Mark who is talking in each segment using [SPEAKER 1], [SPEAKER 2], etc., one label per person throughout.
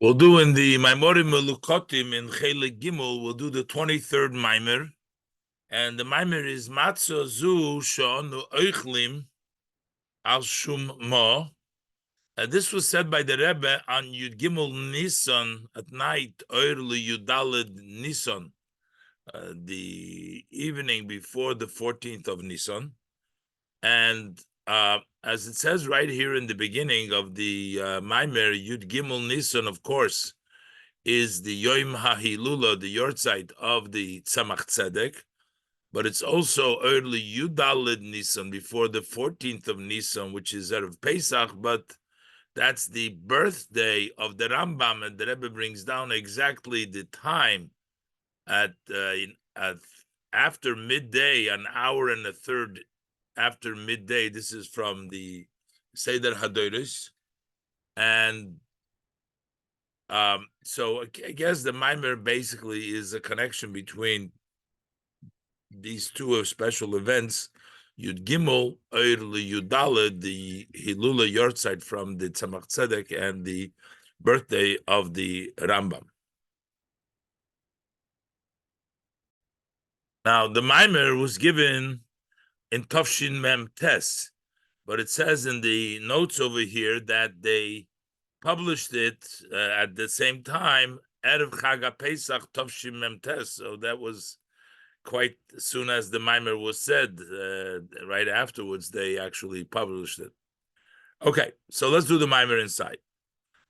[SPEAKER 1] We'll do in the Maimorim Melukotim in Chelik Gimel, we'll do the 23rd Maimer. And the Maimer is Matzah Zu Shaנו Oichlim Al Shum Mo. This was said by the Rebbe on Yud Gimel Nisan at night, early Yudalid Nisan, the evening before the 14th of Nisan. And as it says right here in the beginning of the Maimer, Yud Gimel Nisan, of course, is the Yom HaHilula, the Yortzeit of the Tzemach Tzedek, but it's also early Yudalid Nisan, before the 14th of Nisan, which is Erev Pesach, but that's the birthday of the Rambam, and the Rebbe brings down exactly the time at after midday, an hour and a third after midday. This is from the Seder HaDoros, and so I guess the Maimer basically is a connection between these two special events, Yud Gimel, early Yudalid, the Hilula Yortzeit from the Tzemach Tzedek, and the birthday of the Rambam. Now, the Maimer was given in Tafshin Mem Tes, but it says in the notes over here that they published it at the same time, Erev Chag Pesach Tafshin Mem Tes. So that was quite as soon as the Maimer was said, right afterwards, they actually published it. Okay, so let's do the Maimer inside.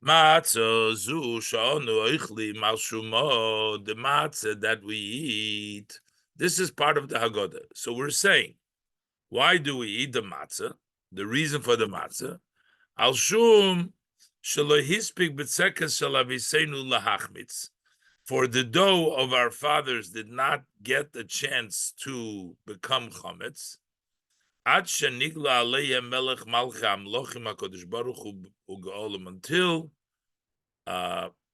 [SPEAKER 1] Matzah zu shaonu oichlim al shumo, the matzah that we eat. This is part of the Haggadah. So we're saying, why do we eat the matzah? The reason for the matzah, al shum shelo hispik b'tzekas shalaviseinu lahachmitz. For the dough of our fathers did not get the chance to become chametz. Ad shenigla aleihem melech malchei hamlochim HaKadosh Baruch Hu u'geolim, until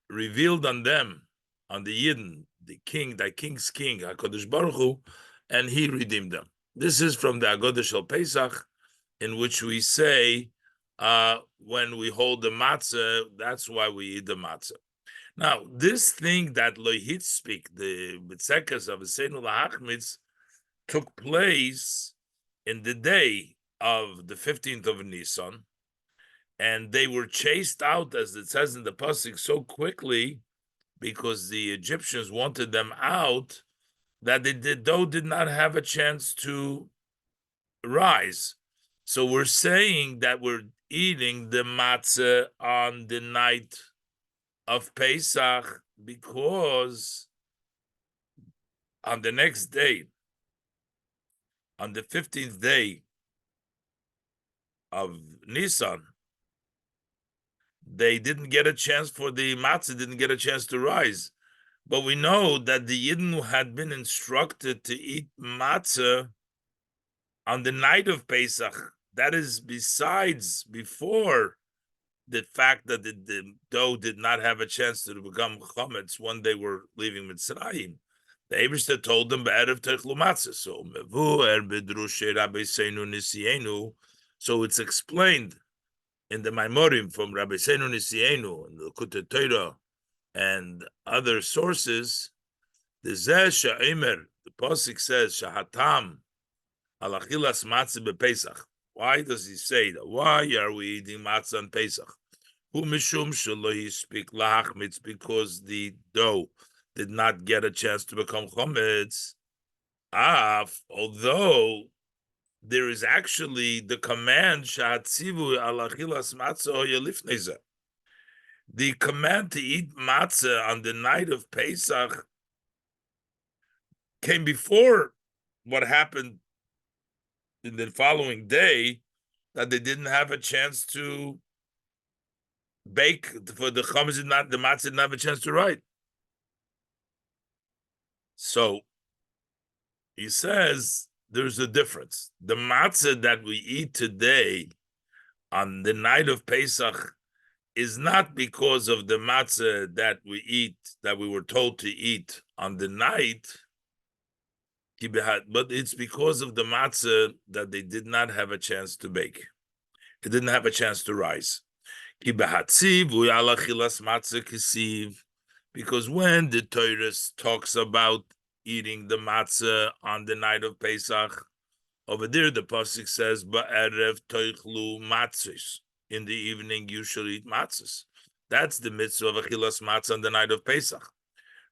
[SPEAKER 1] revealed on them, on the Yidden, the king, thy king's king, HaKadosh Baruch Hu, and he redeemed them. This is from the Haggadah Shel Pesach, in which we say, when we hold the matzah, that's why we eat the matzah. Now, this thing that Lohit speak, the B'tzekas of Seinu Lahachmitz, took place in the day of the 15th of Nisan, and they were chased out, as it says in the Pasuk, so quickly because the Egyptians wanted them out that the dough did not have a chance to rise. So we're saying that we're eating the matzah on the night of Pesach because on the next day, on the 15th day of Nisan, they didn't get a chance for the matzah, didn't get a chance to rise. But we know that the Yidden had been instructed to eat matzah on the night of Pesach. That is before the fact that the dough did not have a chance to become chametz when they were leaving Mitzrayim. The Eibishter told them, "Be'erev techlu matzah." So mevuer b'drushe Rabbeinu Nisienu. So it's explained in the Maimorim from Rabbeinu Nisienu and the Likutei Torah and other sources. The Zeh She'emer, the Pasuk says, "Shahatam al achilas matzah bePesach." Why does he say that? Why are we eating matzah on Pesach? Hu mishum shelo yispik lahachmitz, because the dough did not get a chance to become chometz. Although there is actually the command shahatzivu al achilas matzah yelifnei zeh. The command to eat matzah on the night of Pesach came before what happened in the following day, that they didn't have a chance to bake for the chametz, the matzah didn't have a chance to rise. So he says there's a difference. The matzah that we eat today on the night of Pesach is not because of the matzah that we eat, that we were told to eat on the night, but it's because of the matzah that they did not have a chance to bake. It didn't have a chance to rise. Because when the Torah talks about eating the matzah on the night of Pesach, over there the pasuk says, "Ba'erev toichlu matzos." In the evening, you shall eat matzahs. That's the mitzvah of achilas matzah on the night of Pesach.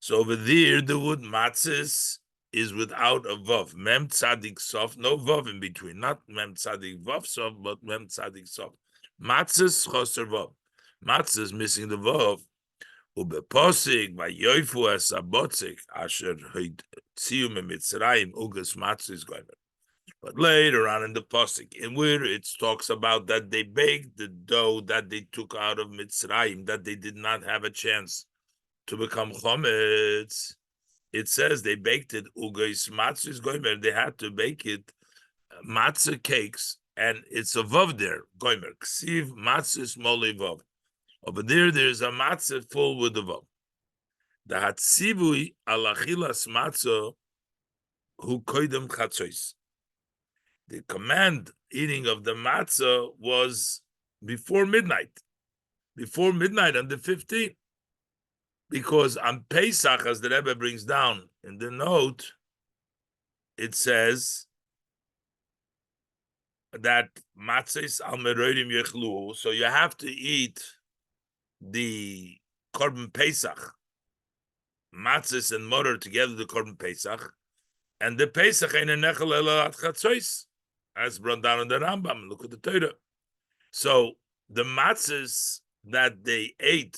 [SPEAKER 1] So over there, the word matzahs is without a vav. Mem tzadik sof, no vav in between. Not mem tzadik vav sof, but mem tzadik sof. Matzahs choser vav. Matzahs missing the vav. Ubeposik vayoifu es abotzik asher hoitziu memitzrayim ugas matzahs goymer. But later on in the pasuk, in where it talks about that they baked the dough that they took out of Mitzrayim, that they did not have a chance to become chometz, it says they baked it ugais matzahs goymer. They had to bake it matzah cakes, and it's a vav there goymer ksiv matzahs moli vav. Over there's a matzah full with the vav. The hatzivui alachilas matzah hu koidem chatzos. The command eating of the matzah was before midnight on the 15th. Because on Pesach, as the Rebbe brings down in the note, it says that matzahs al merodim yechlu, so you have to eat the korban Pesach, matzahs and motor together, the korban Pesach, and the Pesach ain't a nechel ela at chatzos, as brought down in the Rambam. Look at the Torah. So the matzahs that they ate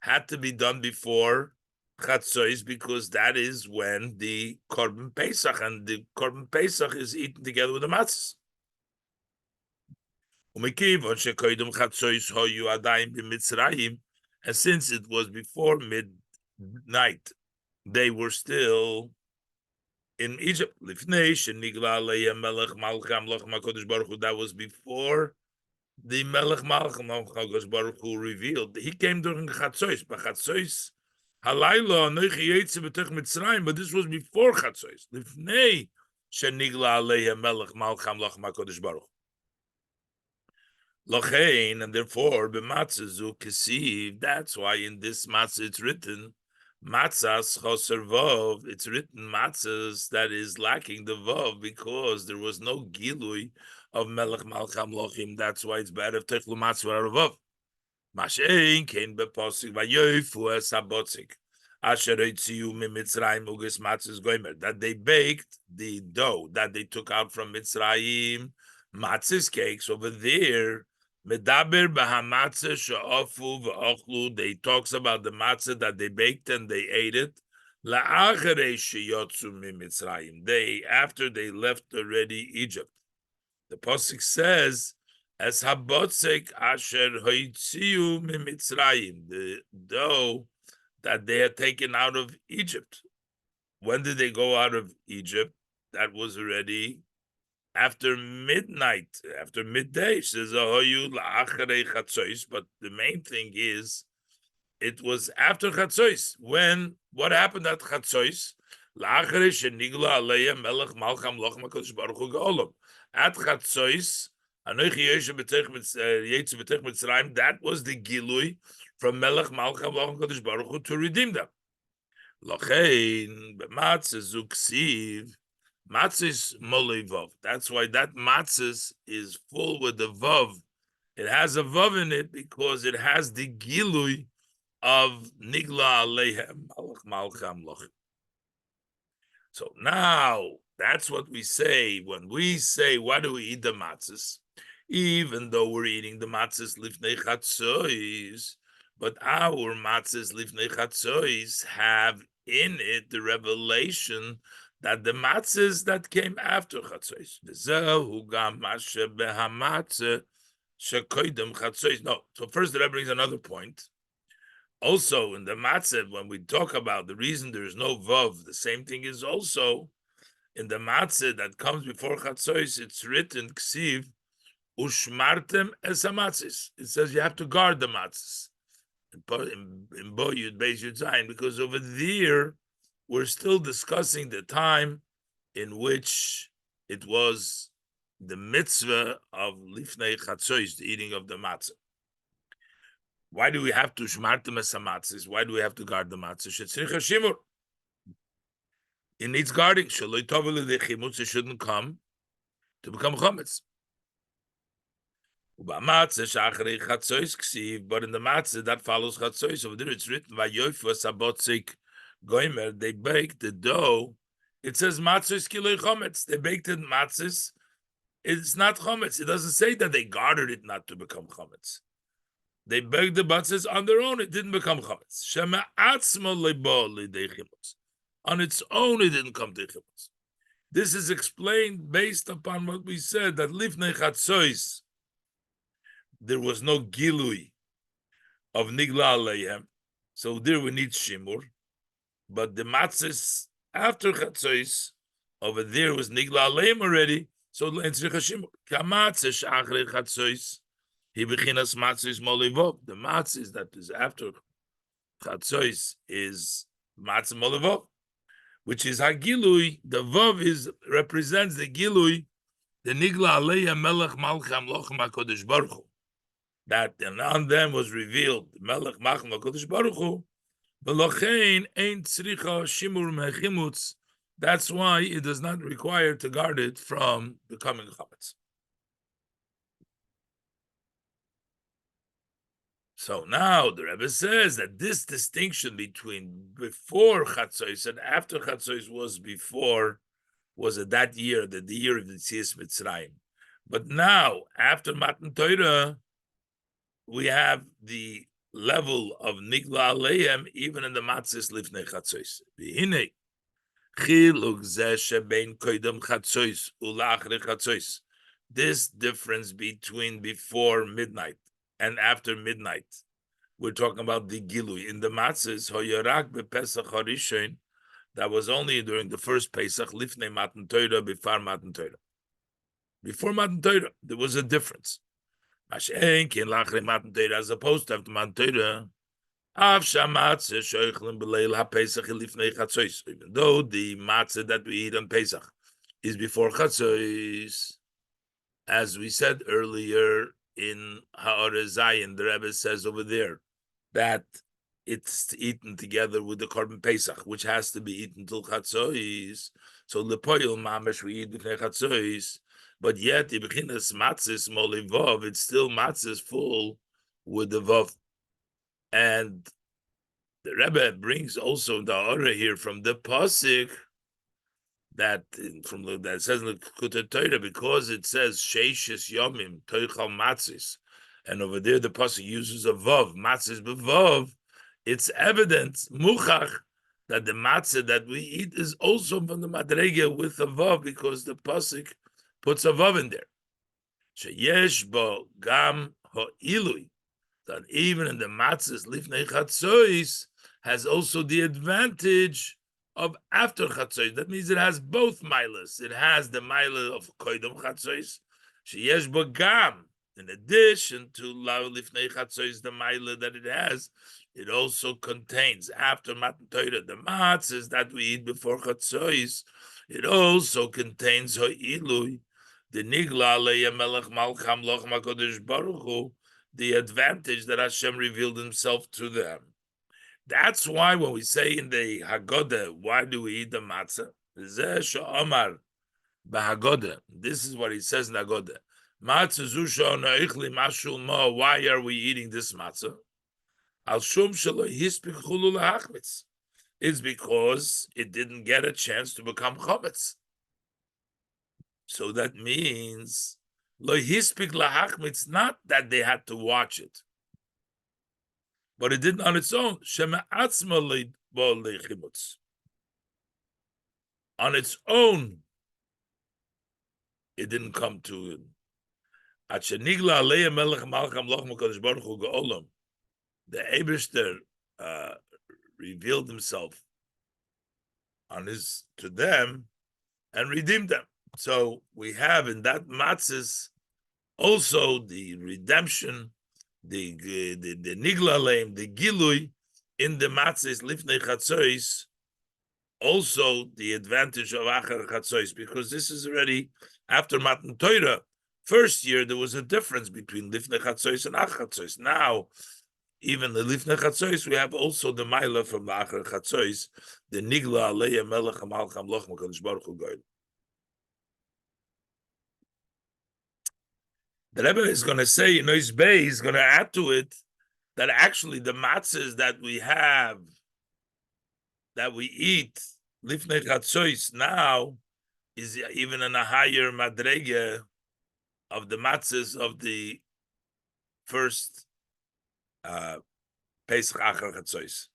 [SPEAKER 1] had to be done before chatzos, because that is when the korban Pesach, and the korban Pesach is eaten together with the matzahs. And since it was before midnight, they were still in Egypt. That was before the Melech Malcham Baruch Hu revealed. He came during Chatzos, but Chatzos Halayla Anochi Yetze B'Tech Mitzrayim, but this was before Chatzos. Lifnei Shenigla Aleya Melech Malcham Lach Makodesh Baruch. Lochein, and therefore b'matzah zu kesiv. That's why in this matzah it's written matzahs choser vav. It's written matzahs that is lacking the vav, because there was no gilui of melech malcham lochim. That's why it's bad if techlu matzah out of vav. Mashein kein bepasik vayoifu es habotzik asher eitziu mimitzrayim uges matzahs goymer, that they baked the dough that they took out from Mitzrayim, matzahs cakes over there. Medaber b'hamatzah she'ofu v'ochlu. They talks about the matzah that they baked and they ate it. La'acharei sheyotzu mimitzrayim. They, after they left already Egypt. The pasuk says, "As habotzek asher hoitziu mimitzrayim." The dough that they had taken out of Egypt. When did they go out of Egypt? That was already after midnight, after midday. Says but the main thing is it was after Chatzos. When what happened at Chatzos? At Chatzos, that was the Gilui from Melech Malcham Lochem Kodesh Baruch Hu to redeem them. Lochein b'matzah zuksiv. Matzah is molei vav. That's why that matzah is full with the vav. It has a vav in it because it has the gilui of nigla aleihem malach malcham lochim. So now that's what we say when we say, why do we eat the matzahs? Even though we're eating the matzahs lifnei chatzos, but our matzahs lifnei chatzos have in it the revelation that the matzahs that came after Chatzos. No, so first the Rebbe brings another point. Also in the matzah, when we talk about the reason there is no vav, the same thing is also in the matzah that comes before Chatzos. It's written ksiv ushmartem es hamatzis. It says you have to guard the matzahs in Bo Yud Beis Yud Zayin, because over there we're still discussing the time in which it was the mitzvah of lifnei chatzos, the eating of the matzah. Why do we have to shmartem es hamatzis? Why do we have to guard the matzah? Shetzricha shimur. It needs guarding. Shaloi tovelu the chimutz. It shouldn't come to become chametz. But in the matzah that follows chatzois, over there it's written vayoifu sabotzik goimer. They baked the dough. It says matzos kiloi chometz. They baked it matzos. It's not chometz. It doesn't say that they guarded it not to become chometz. They baked the matzos on their own. It didn't become chometz. Shema atzmo lebo lidei chimutz. On its own, it didn't come to chimutz. This is explained based upon what we said that lifnei chatzois, there was no gilui of nigla aleihem, so there we need shimur. But the matzos after chatzois, over there was nigla aleihem already, so l'entzricha shimur. Kamatzes achre chatzois, he bechinas matzos molivov. The matzos that is after chatzois is matzah molivov, which is hagilui. The vav represents the gilui, the nigla aleihem melech malcham lochem hakodesh baruch hu. That and on them was revealed Melech Machem HaKadosh Baruch Hu, V'lochein ein tzricha shimur mechimutz. That's why it does not require to guard it from becoming chametz. So now the Rebbe says that this distinction between before Chatzois and after Chatzois was at that year, the year of the Tzias Mitzrayim. But now, after Matan Torah, we have the level of Nigla Aleihem even in the Matzis Lifnei Chatzois. V'hinei, chiluk zeh shebein koidem Chatzois ula'achre Chatzois. This difference between before midnight and after midnight, we're talking about the Gilui. In the Matzis, hoyarak bePesach Harishon, that was only during the first Pesach, Lifnei Matan Torah, before Matan Torah. Before Matan Torah, there was a difference. As opposed to after Matan Torah, even though the matzah that we eat on Pesach is before Chatzos, as we said earlier in Ha'oreh Zayin, the Rebbe says over there that it's eaten together with the Korban Pesach, which has to be eaten till Chatzos. So lepoil mamash we eat before Chatzos. But yet, the beginner's matzahs molivov, it's still matzahs full with the vav. And the Rebbe brings also the order here from the pasuk that says in the Kutat Torah, because it says sheishes yomim toichal matzis, and over there the pasuk uses a vav, matzis bevav. It's evident muchach that the matzah that we eat is also from the madrege with a vav, because the pasuk puts a vav in there. Sheyesh bo gam ha'ilui, that even in the matzahs lifnei chatzois has also the advantage of after chatzois. That means it has both milas. It has the milah of koidom chatzois. Sheyesh bo gam, in addition to lifnei chatzois, the milah that it has, it also contains after Matan Torah the matzahs that we eat before chatzois. It also contains ha'ilui, the nigla aleihem melech malcham lochem hakodesh baruch hu, the advantage that Hashem revealed Himself to them. That's why when we say in the Haggadah, why do we eat the matzah? Zeh she'omar b'Haggadah. This is what he says in the Haggadah. Matzah zu she'onu ochlim ashul mo. Why are we eating this matzah? Al shum shelo hispik chulu lahachmitz. It's because it didn't get a chance to become chometz. So that means lo hispik lahachmitz, not that they had to watch it, but it didn't on its own. Shema atzma bo lechimutz. On its own, it didn't come to it. At shenigla aleihem melech malcham lochem hakodesh baruch hu geolam. The Eibishter revealed Himself to them and redeemed them. So we have in that matzahs also the redemption, the nigla aleim, the gilui in the matzahs lifnei chatzois, also the advantage of achar chatzois, because this is already after Matan Torah. First year there was a difference between lifnei chatzois and achar chatzois. Now even the Lifnei Chatzois, we have also the Maila from the Achar Chatzois, the Nigla Aleya Melech Hamalch Hamloch Makadosh Baruch Hu Goyim. The Rebbe is going to say, Nois Bey is going to add to it that actually the matzahs that we have, that we eat, Lifnei Chatzois now, is even in a higher madrege of the matzahs of the first Pesach Achar Chatzois.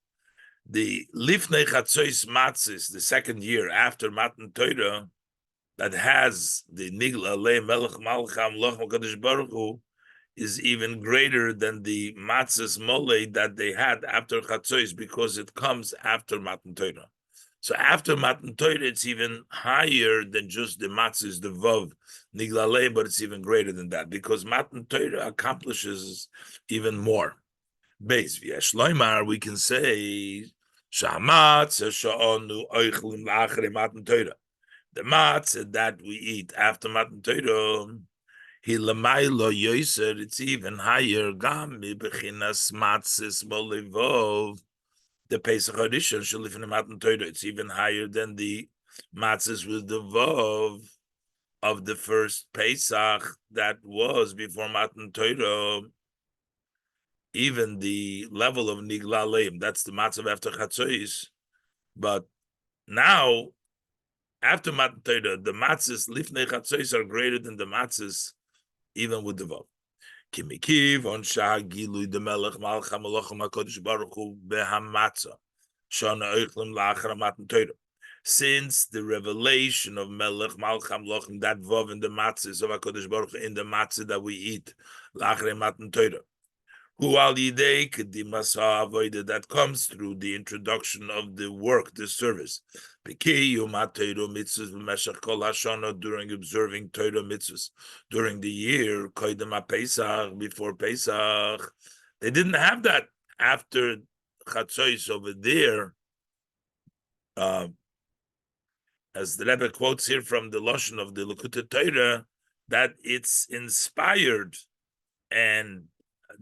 [SPEAKER 1] The Lifnei Chatzois matzahs, the second year after Matan Torah, that has the Nigla Le Melech Malcham Loch Makadosh Baruch Hu, is even greater than the matzahs mole that they had after Chatzois, because it comes after Matan Torah. So after Matan Torah, it's even higher than just the matzahs, the Vav Nigla Le, but it's even greater than that, because Matan Torah accomplishes even more. Beis v'yeshloimar, we can say shamatz she'anu oichlim la'achrei Matan Torah. The matzah that we eat after Matan Torah, he lamaylo yoser, it's even higher. Gam mibechinas matzis molevov, the Pesach Harishon shelifnei Matan Torah, it's even higher than the matzahs with the vov of the first Pesach that was before Matan Torah. Even the level of Nigla Leim, that's the matzah after Chatzois. But now, after Matan Torah, the matzahs Lifnei Chatzois are greater than the matzahs even with the Vav. Kimikiv on Shah Gilui the Melech Malcham Malachim HaKadosh Baruch Hu Behamatzah Shana Oichlim La'achar Matan Torah. Since the revelation of Melech Malcham Malachim, that Vav in the matzahs of HaKadosh Baruch Hu, in the matzah that we eat, La'achar Matan Torah, who al yidei kedimasa avodah, that comes through the introduction of the work, the service. During observing Torah mitzvahs during the year, Pesach, before Pesach, they didn't have that after Chatzois over there. As the Rebbe quotes here from the Lashon of the Likutei Torah, that it's inspired and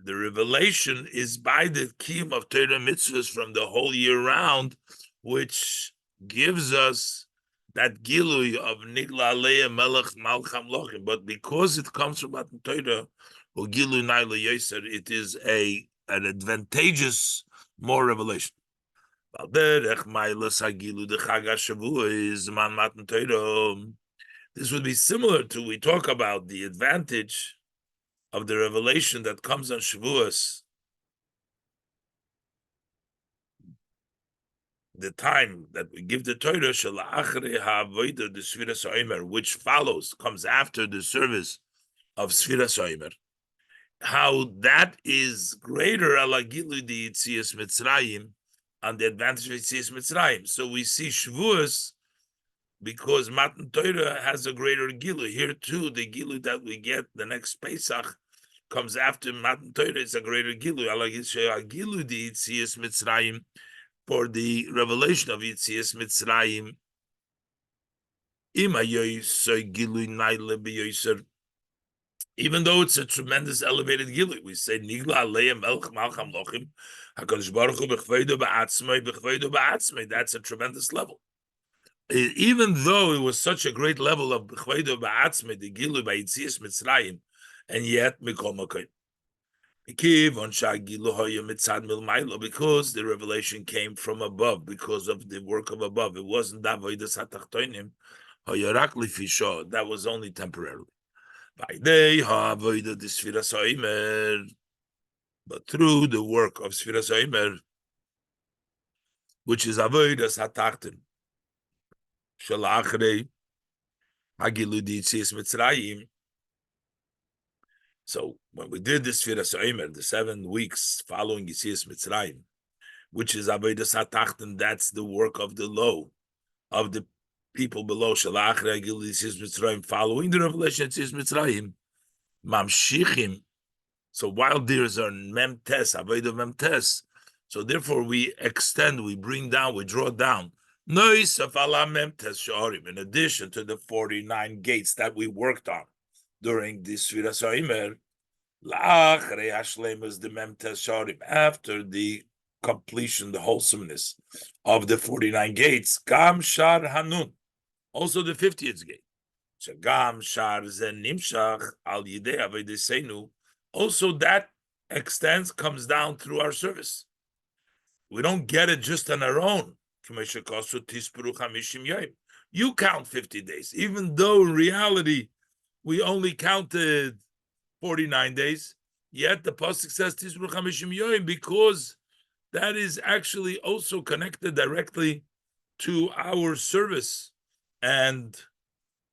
[SPEAKER 1] the revelation is by the kiyum of Torah mitzvahs from the whole year round, which gives us that gilui of Nigla Leia Melech Malcham Lochim. But because it comes from Matan Torah, or gilui Naila Yoser, it is an advantageous more revelation. This would be similar to, we talk about the advantage of the revelation that comes on Shavuos, the time that we give the Torah, which follows, comes after the service of Sfiras Omer, how that is greater ala gilu di Yitzias Mitzrayim, on the advantage of Yitzias Mitzrayim. So we see Shavuos, because Matan Torah has a greater gilu. Here too, the gilu that we get the next Pesach comes after Matan Torah, it's a greater gilu. Gilu di Yitzias Mitzrayim, for the revelation of Yitzias Mitzrayim. Even though it's a tremendous elevated gilu, we say Nigla Aleim Melch Malcham Lochim HaKadosh Baruch Hu B'chveido Ba'atzmai. That's a tremendous level. Even though it was such a great level of B'chveido Ba'atzmai, the gilu by Yitzias Mitzrayim, and yet Mikol Makoy. Because the revelation came from above, because of the work of above. It wasn't that was only temporarily. But through the work of Sfiras Omer, which is Avodas HaTachton, Shalachrei Hagilu Yitzias Mitzrayim. So when we did this Sfiras Omer, the 7 weeks following Yitzias Mitzrayim, which is Avodas HaTachton, that's the work of the low, of the people below, Shalachrei Hagilu Yitzias Mitzrayim, following the revelation of Yitzias Mitzrayim, Mamshichim. So while there's a memtes, avodah memtes, so therefore we extend, we bring down, we draw down. In addition to the 49 gates that we worked on during this Sfiras Omer, La'achrei hashlemus the memtes sharim, after the completion, the wholesomeness of the 49 gates, gam shar hanun, also the 50th gate. Shagam shar zen nimshach al yidei avodah seinu, also that extends, comes down through our service. We don't get it just on our own. You count 50 days, even though in reality we only counted 49 days. Yet the pasuk says Tisbru Chamishim Yoim, because that is actually also connected directly to our service. And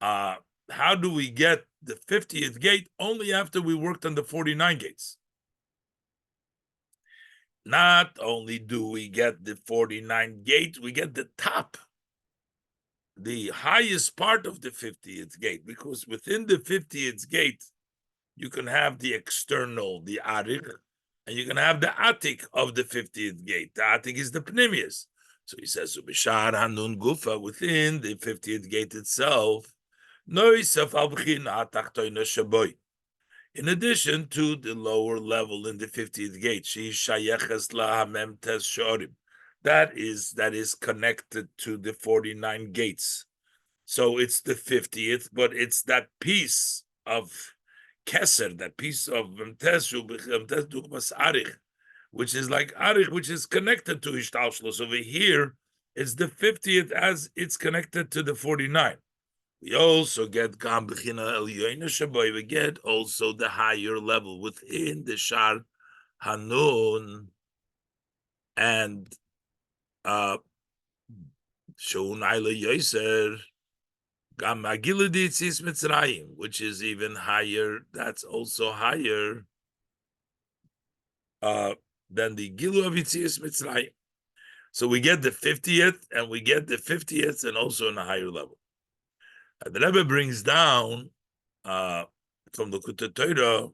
[SPEAKER 1] how do we get the 50th gate? Only after we worked on the 49 gates. Not only do we get the 49 gates, we get the top, the highest part of the 50th gate, because within the 50th gate, you can have the external, the arik, and you can have the atik of the 50th gate. The atik is the pnimius. So he says, Bishar Hanun Gufa, within the 50th gate itself, in addition to the lower level in the 50th gate, that is connected to the 49 gates. So it's the 50th, but it's that piece of Keser, that piece of Arich, which is like Arich, which is connected to Ishtalshlos. Over here, it's the 50th as it's connected to the 49. We also get Gam Bechina Elyoina Shaboy. We get also the higher level within the Shar Hanun and Shon Aila Yoser Gam Magiladitzis Mitzrayim, which is even higher. That's also higher than the Gilu of Yitzias Mitzrayim. So we get the 50th, and we get the 50th, and also in a higher level. The Rebbe brings down from the Kuta Torah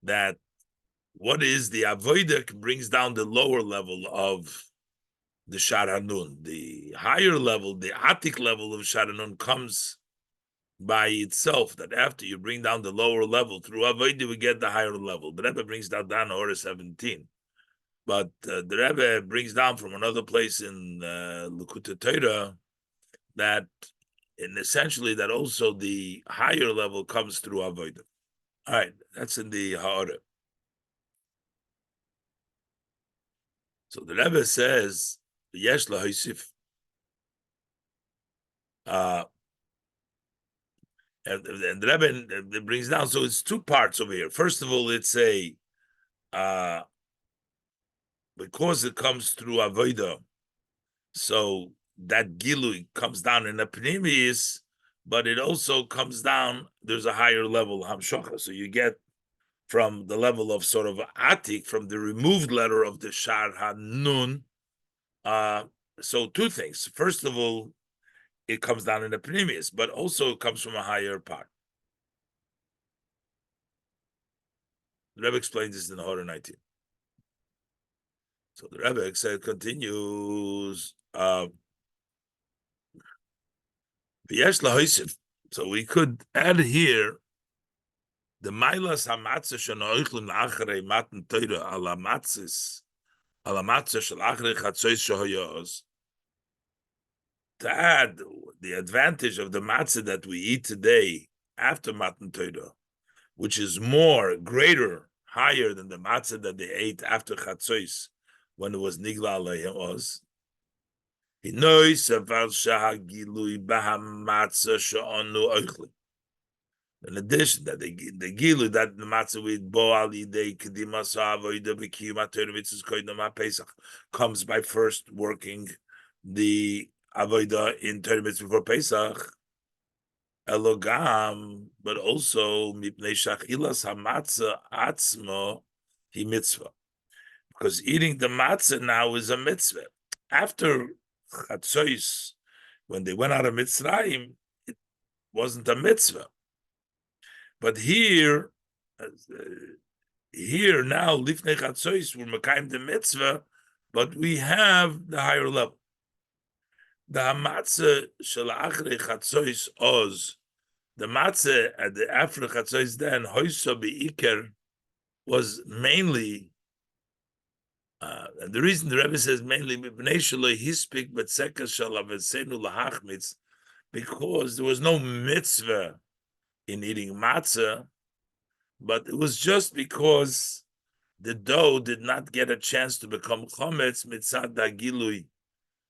[SPEAKER 1] that what is the avodah brings down the lower level of the Shar Hanun. The higher level, the Atik level of Shar Hanun comes by itself, that after you bring down the lower level through avodah, we get the higher level. The Rebbe brings that down Orah 17. But the Rebbe brings down from another place in Likutei Torah that essentially that also the higher level comes through avodah. All right, that's in the Ha'ara. So the Rebbe says, Yesh laHosif. And the Rebbe brings down, so it's two parts over here. First of all, it's a because it comes through avodah, so that gilui comes down in the pnimis, but it also comes down, there's a higher level, hamshocha. So you get from the level of sort of atik, from the removed letter of the shar hanun. So two things. First of all, it comes down in the pnimis, but also it comes from a higher part. The Rebbe explains this in the Horah 19. So the Rebbe said, continues, so we could add here the Mailas Hamatzah Shana Oichlin Achrei Matan Torah ala Matzis ala Matzah Shel Achrei Chatzois Shahoyos, to add the advantage of the matzah that we eat today after Matan Torah, which is more, greater, higher than the matzah that they ate after Chatzois when it was Nigla Aleihem was. He knows about Shahagilui Bahamatzah Sha'anu Oichlin. In addition, that the gilu that the matzah with bo ali de kedima sa'avoida b'kiyum Torah mitzvos koydem Pesach comes by first working the avoida in Torah mitzvah before Pesach. Elogam, but also mipnei shachilas hamatzah atzmo hi mitzvah, because eating the matzah now is a mitzvah. After Chatzois, when they went out of Mitzrayim, it wasn't a mitzvah. But here now, Lifnei Chatzois, we're Mekayim the mitzvah, but we have the higher level. The Hamatzah Shel Achrei Chatzois Oz the matzah at the after chatzos then hoyso beiker was mainly, and the reason the Rebbe says mainly hispik because there was no mitzvah in eating matzah, but it was just because the dough did not get a chance to become chometz mitzad dagilui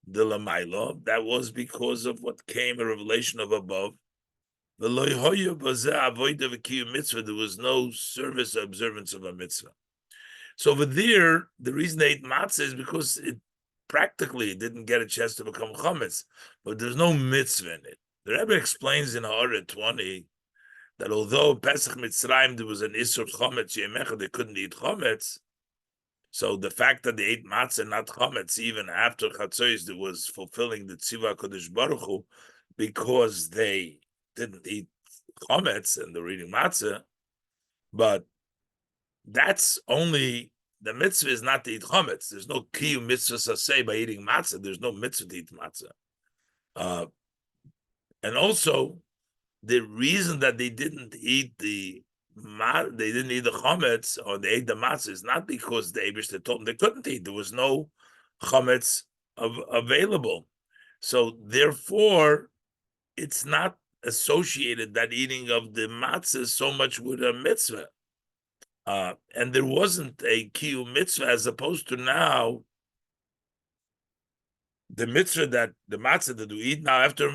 [SPEAKER 1] de lamailo. That was because of what came, a revelation of above. There was no service or observance of a mitzvah. So over there, the reason they ate matzah is because it practically didn't get a chance to become chometz, but there's no mitzvah in it. The Rebbe explains in Ha'ara 20 that although Pesach Mitzrayim there was an Isur chometz yemecha, they couldn't eat chometz. So the fact that they ate matzah, not chometz, even after Chatzos, there was fulfilling the Tziva Kodesh Baruch Hu, because they didn't eat chometz and they're eating matzah. But that's only, the mitzvah is not to eat chometz. There's no kiyum mitzvah saseh by eating matzah. There's no mitzvah to eat matzah. And also, the reason that they didn't eat the chometz or they ate the matzah is not because the Eibishter told them they couldn't eat. There was no chometz available. So therefore, it's not associated that eating of the matzah so much with a mitzvah. And there wasn't a kiyum mitzvah as opposed to now, the mitzvah that the matzah that we eat now after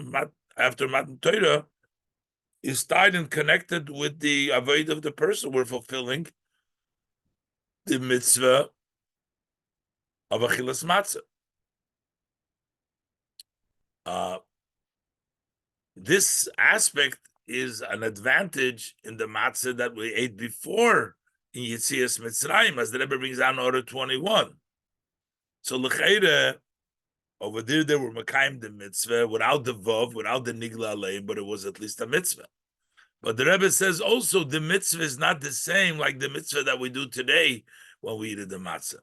[SPEAKER 1] Matan Torah is tied and connected with the avoid of the person. We're fulfilling the mitzvah of achilas matzah. This aspect is an advantage in the matzah that we ate before in Yitzias Mitzrayim, as the Rebbe brings down order 21. So l'cheira, over there they were makayim the mitzvah without the vav, without the nigla aleim, but it was at least a mitzvah. But the Rebbe says also the mitzvah is not the same like the mitzvah that we do today when we eat the matzah,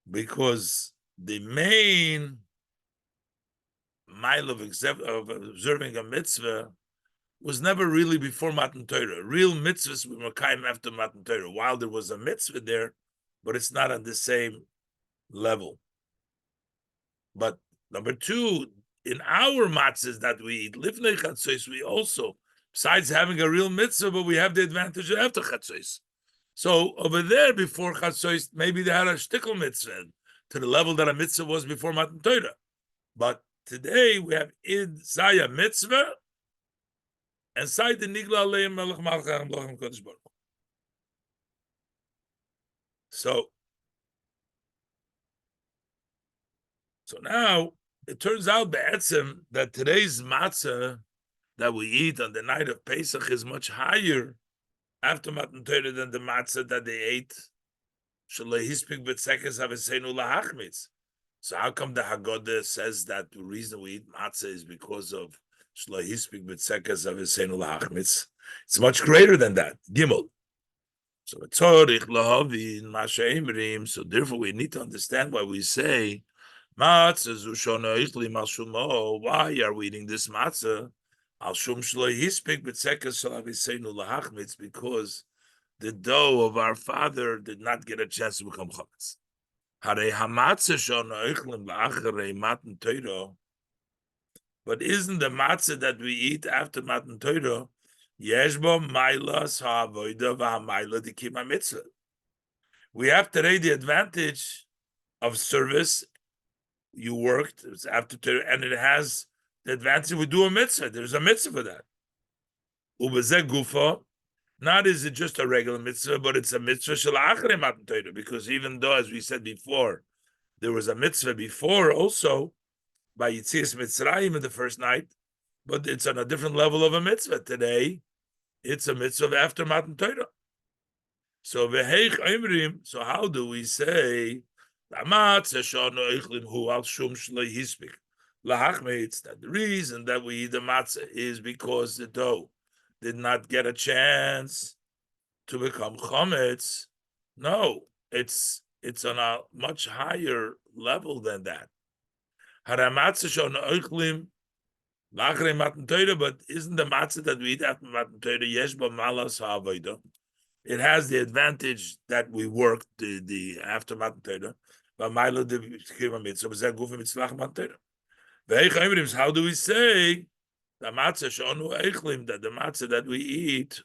[SPEAKER 1] because the main mile of observing a mitzvah was never really before Matan Torah. Real mitzvahs were makayim after Matan Torah, while there was a mitzvah there, but it's not on the same level. But number two, in our matzahs that we eat, lifnei chatzos, we also, besides having a real mitzvah, but we have the advantage of after chatzos. So over there, before chatzos, maybe they had a shtickle mitzvah to the level that a mitzvah was before Matan Torah. But today we have id zaya mitzvah and say the nigla aleim melech malchach blochem kodesh baruch. So now it turns out be'etzem that today's matzah that we eat on the night of Pesach is much higher after Matan Torah than the matzah that they ate. So how come the Haggadah says that the reason we eat matzah is because of shlohispik b'tzekas of Eseinu lahachmitz? It's much greater than that. Gimel. So therefore we need to understand why we say matzah zu shona ichlim al shumo. Why are we eating this matzah? Al shum shlohispik b'tzekas of Eseinu lahachmitz, because the dough of our father did not get a chance to become chametz. But isn't the matzah that we eat after Matan Torah, we have today the advantage of service. You worked after Torah, and it has the advantage we do a mitzvah. There's a mitzvah for that. Not is it just a regular mitzvah, but it's a mitzvah shel achrei Matan Torah, because even though, as we said before, there was a mitzvah before also by Yitzias Mitzrayim in the first night, but it's on a different level of a mitzvah. Today, it's a mitzvah after Matan Torah. So v'heich oimrim, so how do we say that the reason that we eat the matzah is because the dough did not get a chance to become chometz? No, it's on a much higher level than that. Lachrei Matan Torah, but isn't the matzah that we eat after Matan Torah yesh ba malas ha'avodah? It has the advantage that we worked the after Matan Torah. But Milo de Kivah Mitzvah, but that Gufim Mitzvah Matan Torah. How do we say the matzah she'anu eichlim, that the matzah that we eat?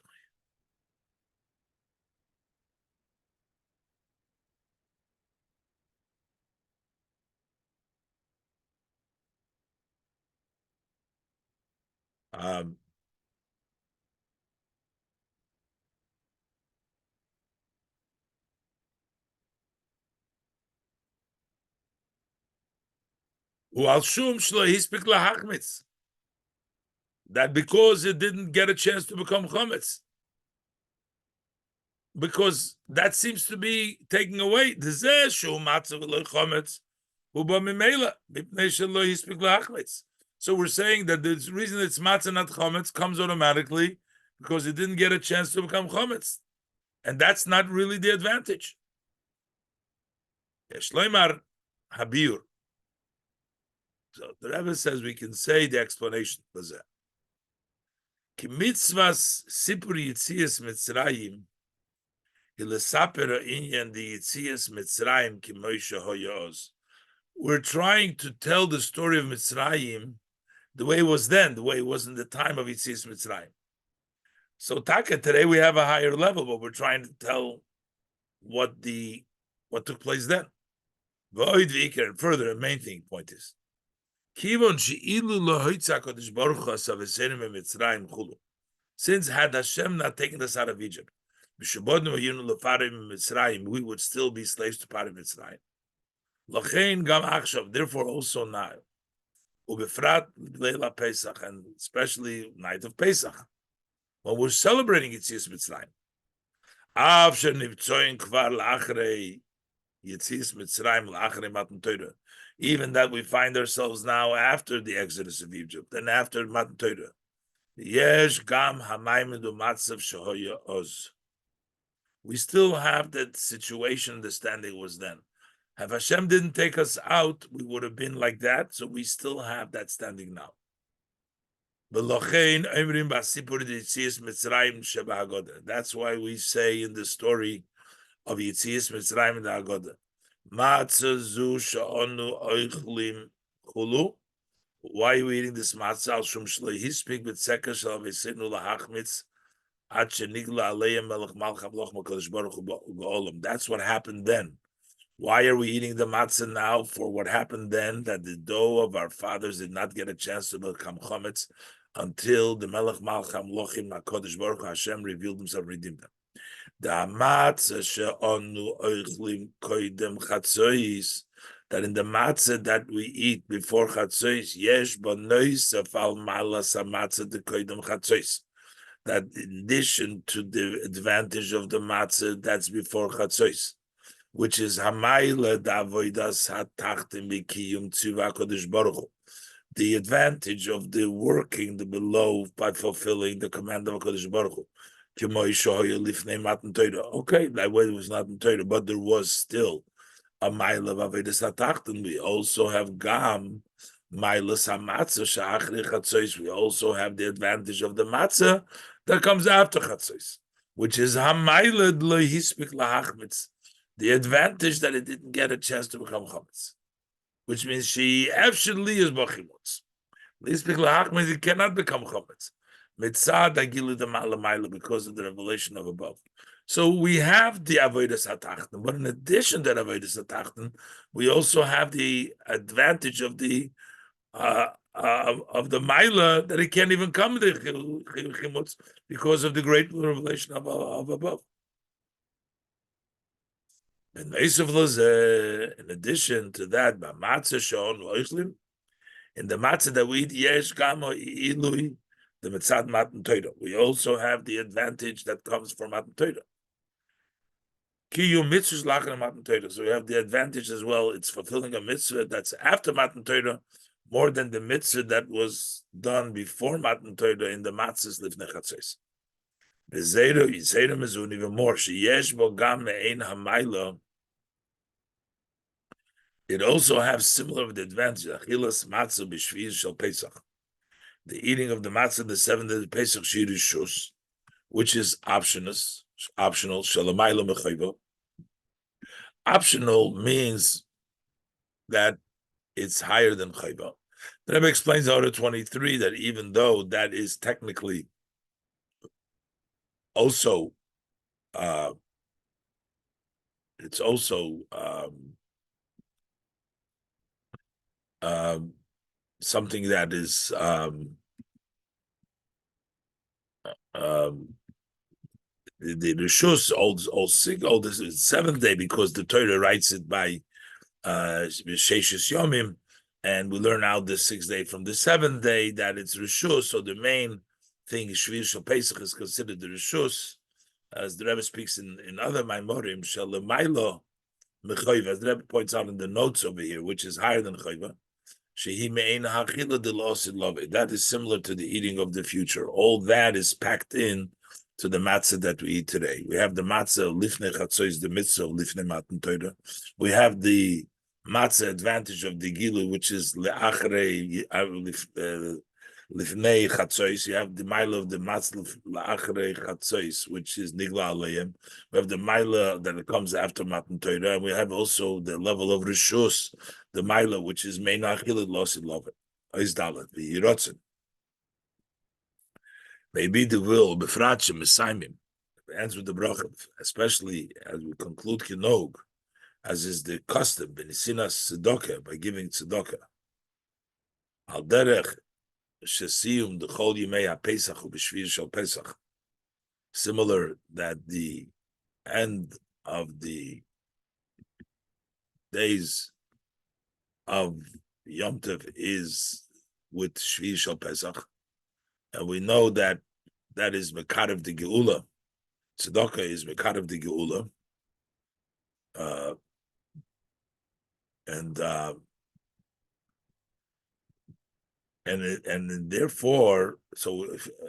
[SPEAKER 1] That because it didn't get a chance to become chametz, because that seems to be taking away the so we're saying that the reason it's matzah not chametz comes automatically because it didn't get a chance to become chametz, and that's not really the advantage. Shloimar Habir. So the Rebbe says we can say the explanation was that. Ki mitzvahs sipur yitzias mitzrayim hilesaper inyan the yitzias mitzrayim ki Moshe hoyoz. We're trying to tell the story of Mitzrayim the way it was then, the way it was in the time of Yitzias Mitzrayim. So Taka, today we have a higher level, but we're trying to tell what took place then. And further, the main thing point is since had Hashem not taken us out of Egypt, we would still be slaves to Parim Mitzrayim. Therefore, also now, ubefrat leila Pesach, and especially night of Pesach, when we're celebrating Yitzias Mitzrayim. Av shenivtzoyin kvar la'achrei Yitzias Mitzrayim la'achrei Matan Torah. Even that we find ourselves now after the exodus of Egypt and after Matan Torah. Yesh gam hamayim matzav shehoya oz. We still have that situation the standing was then. If Hashem didn't take us out, we would have been like that. So we still have that standing now. That's why we say in the story of Yitzias Mitzrayim and the Haggadah, Matzah zu she'anu oichlim chulu. Why are we eating this matzah? Al shum shlei hispik b'tzeker shel v'sinu lahachmitz ad shenigla aleim melech malcham loch makadosh baruch hu ba'olam. That's what happened then. Why are we eating the matzah now? For what happened then, that the dough of our fathers did not get a chance to become chametz until the Melech Malcham Lochim HaKadosh Baruch Hu Hashem revealed himself, redeemed them. The matzah she'onu oichlim koidem chatzois, that in the matzah that we eat before chatzois, yesh b'noisef al malas hamatzah de koidem chatzois. That in addition to the advantage of the matzah that's before chatzois, which is Hamayla Davoidas Hatachtim Bikiyum Tziva Kodesh Baruch Hu, the advantage of the working the below by fulfilling the command of Kodesh Baruch Hu. Okay, that way it was not in Torah, but there was still a Mayla of Avodas Hatachtim. We also have Gam Maylas Hamatzah Sha'achri Chatzois. We also have the advantage of the matzah that comes after Chatzois, which is Hamayla Lehispik Lahachmitz. The advantage that it didn't get a chance to become chametz, which means she actually is bachimutz. Lehispik lahachmitz, it cannot become chametz. Mitzad agilu de because of the revelation of above. So we have the avodas hatachton, but in addition to the avodas hatachton, we also have the advantage of the maila that it can't even come to chimutz because of the great revelation of above. In addition to that, in the matzah that we eat, yesh gamo ilui, the mitzad matan Torah. We also have the advantage that comes from matan Torah. Kiyum mitzvahs lachan matan Torah. So we have the advantage as well. It's fulfilling a mitzvah that's after matan Torah more than the mitzvah that was done before matan Torah in the matzahs lifnei chatzos. Bezeiro yiseiro mezun even more. Sheyesh bo gam me'ein hamayla. It also has similar of the advantage. Achilas matzah b'shviz shel Pesach. the eating of the matzah the 7th day of Pesach Shirishus, which is optional. Shalamayla mechayva. Optional means that it's higher than chayva. The Rebbe explains in order 23 that even though that is technically also, it's also something that is the Rishus old this is 7th day because the Torah writes it by Sheshes Yomim, and we learn out the 6th day from the 7th day that it's Rishus. So the main thing is Shvir Shal Pesach is considered the Rishus, as the Rebbe speaks in other Maimorim Shal Lemailo Mechoiva, as the Rebbe points out in the notes over here, which is higher than Choiva. That is similar to the eating of the future. All that is packed in to the matzah that we eat today. We have the matzah of lifnei chatzois, the mitzvah of lifnei matan Torah. We have the matzah advantage of the gilu, which is le'achrei lifnei chatzois. You have the mila of the matzah le'achrei chatzois, which is nigla alayim. We have the mila that comes after matan Torah, and we have also the level of rishus, the mila, which is meinachil losid love it. Oizdalat v'yirotzen. Maybe the will befratchim mesaimim ends with the bracha, especially as we conclude kinog, as is the custom benisinas tzedakah, by giving tzedakah. Al derech shesiyum dechol yimei haPesach u'b'shvir shel Pesach. Similar that the end of the days of Yom Tov is with Shvir shel Pesach. And we know that that is Mekarev the Geula. Tzedakah is Mekarev the Geula. And therefore, so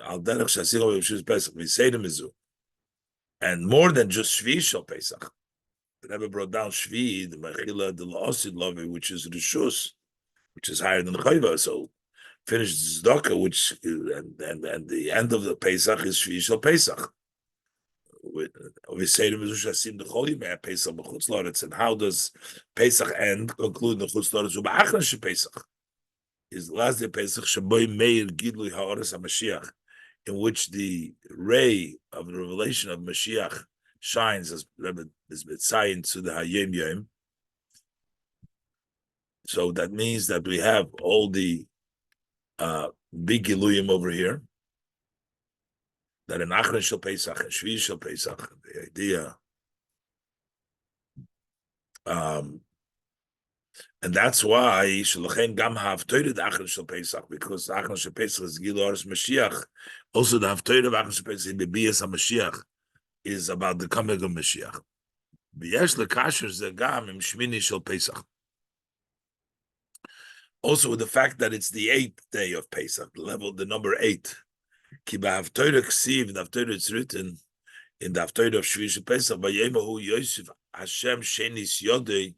[SPEAKER 1] Al Derech Shasilo Shvir Pesach, we say to Mizu, and more than just Shvir shel Pesach. The Rebbe brought down Shvi, the Mechila, the La'osid Lovi, which is Rishus, which is higher than the Chayva. So finished Tzedakah, which and the end of the Pesach is Shvi Shel Pesach. We say to Mizush the Choli Mei Pesach b'Chutz La'aretz, and how does Pesach end? Conclude the Chutz La'aretz u'ba'achran she Pesach is the last day of Pesach Shaboy Meir Gidlui Ha'oros HaMashiach, in which the ray of the revelation of Mashiach shines, as Rebbe is Mitzayin to the Hayom Yom. So that means that we have all the big Giluyim over here, that in Achron Shel Pesach and Shvi Shel Pesach, the idea, and that's why Shalachen Gam Haftoyed Achron Shel Pesach, because Achron Shel Pesach is Gilu Oros Mashiach. Also, the Haftoyed of Achron Shel Pesach in the Bias HaMashiach is about the coming of Mashiach. V'yesh lekasher zegam im Shmini Shel Pesach. Also, with the fact that it's the 8th day of Pesach, the number 8. Ki b'Haftorah ksiv, the Haftorah it's written in the Haftorah of Shvi Shel Pesach, Vayemahu Yosef Hashem shenis yodei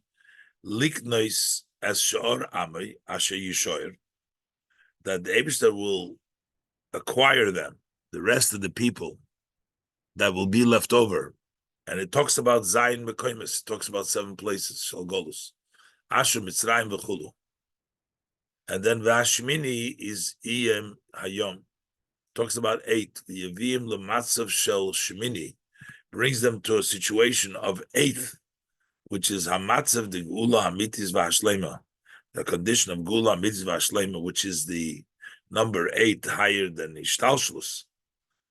[SPEAKER 1] liknois as shor amei asher yishoyer, that the Eibishter will acquire them, the rest of the people that will be left over. And it talks about Zayin Mekoimis, it talks about 7 places, Shal Golus, Asher Mitzrayim v'chulu. And then Vashmini is Iyem Hayom, talks about 8. The Yavim Lematzav Shel Shmini brings them to a situation of 8th, which is Hamatzav de Gula Hamitis Vashlema, the condition of Gula Hamitis Vashlema, which is the number 8, higher than Ishtalshlus.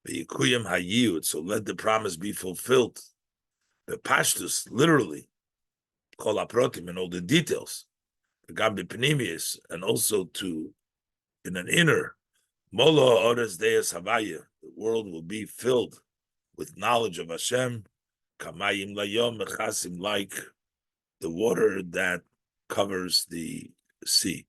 [SPEAKER 1] The Yikuyim Hayiyut, so let the promise be fulfilled. The Pashtus, literally, Kol Aprotim, and all the details. The Gabi Pnimius, and also to, in an inner, Molo Ores Deus Havaya, the world will be filled with knowledge of Hashem, Kamayim Layom Mechasim, like the water that covers the sea.